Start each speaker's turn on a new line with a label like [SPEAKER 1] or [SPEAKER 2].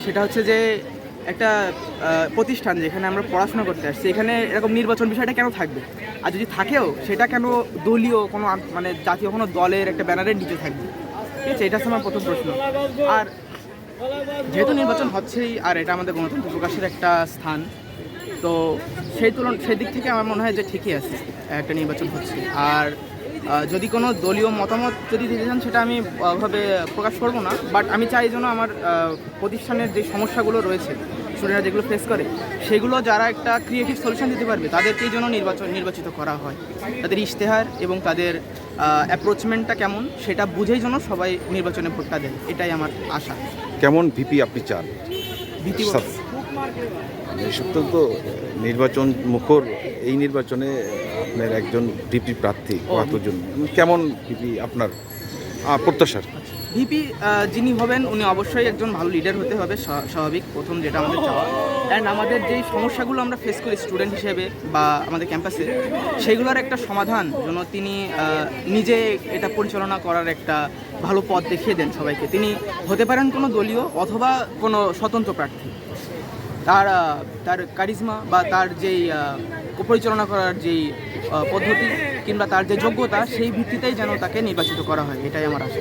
[SPEAKER 1] সেটা হচ্ছে যে একটা প্রতিষ্ঠান যেখানে আমরা পড়াশোনা করতে আসছি, এখানে এরকম নির্বাচন বিষয়টা কেন থাকবে? আর যদি থাকেও সেটা কেন দলীয় কোনো মানে জাতীয় কোনো দলের একটা ব্যানারের নিচে থাকবে? ঠিক আছে, এটা হচ্ছে আমার প্রথম প্রশ্ন। আর যেহেতু নির্বাচন হচ্ছেই, আর এটা আমাদের গণতন্ত্র প্রকাশের একটা স্থান, তো সেই দিক থেকে আমার মনে হয় যে ঠিকই আছে একটা নির্বাচন হচ্ছে। আর যদি কোনো দলীয় মতামত যদি দিতে চান সেটা আমি ওভাবে প্রকাশ করব না, বাট আমি চাই যেন আমার প্রতিষ্ঠানের যে সমস্যাগুলো রয়েছে, স্টুডেন্টরা যেগুলো ফেস করে, সেগুলো যারা একটা ক্রিয়েটিভ সলিউশন দিতে পারবে তাদেরকেই যেন নির্বাচিত করা হয়। তাদের ইশতেহার এবং তাদের অ্যাপ্রোচমেন্টটা কেমন সেটা বুঝেই যেন সবাই নির্বাচনে ভোটটা দেয়, এটাই আমার আশা।
[SPEAKER 2] কেমন ভিপি আপনি চান?
[SPEAKER 1] ভীতি
[SPEAKER 2] তো নির্বাচন মুখর এই নির্বাচনে আপনার একজন ভিপি প্রার্থী হওয়ার জন্য কেমন ভিপি আপনার প্রত্যাশার?
[SPEAKER 1] ভিপি যিনি হবেন উনি অবশ্যই একজন ভালো লিডার হতে হবে, স্বাভাবিক, প্রথম যেটা আমাদের চাওয়া। অ্যান্ড আমাদের যেই সমস্যাগুলো আমরা ফেস করি স্টুডেন্ট হিসেবে বা আমাদের ক্যাম্পাসে, সেগুলোর একটা সমাধান যেন তিনি নিজে এটা পরিচালনা করার একটা ভালো পথ দেখিয়ে দেন সবাইকে। তিনি হতে পারেন কোনো দলীয় অথবা কোনো স্বতন্ত্র প্রার্থী। তার কারিজমা বা তার যেই পরিচালনা করার যেই পদ্ধতি কিংবা তার যে যোগ্যতা, সেই ভিত্তিতেই যেন তাকে নির্বাচিত করা হয়, এটাই আমার আশা।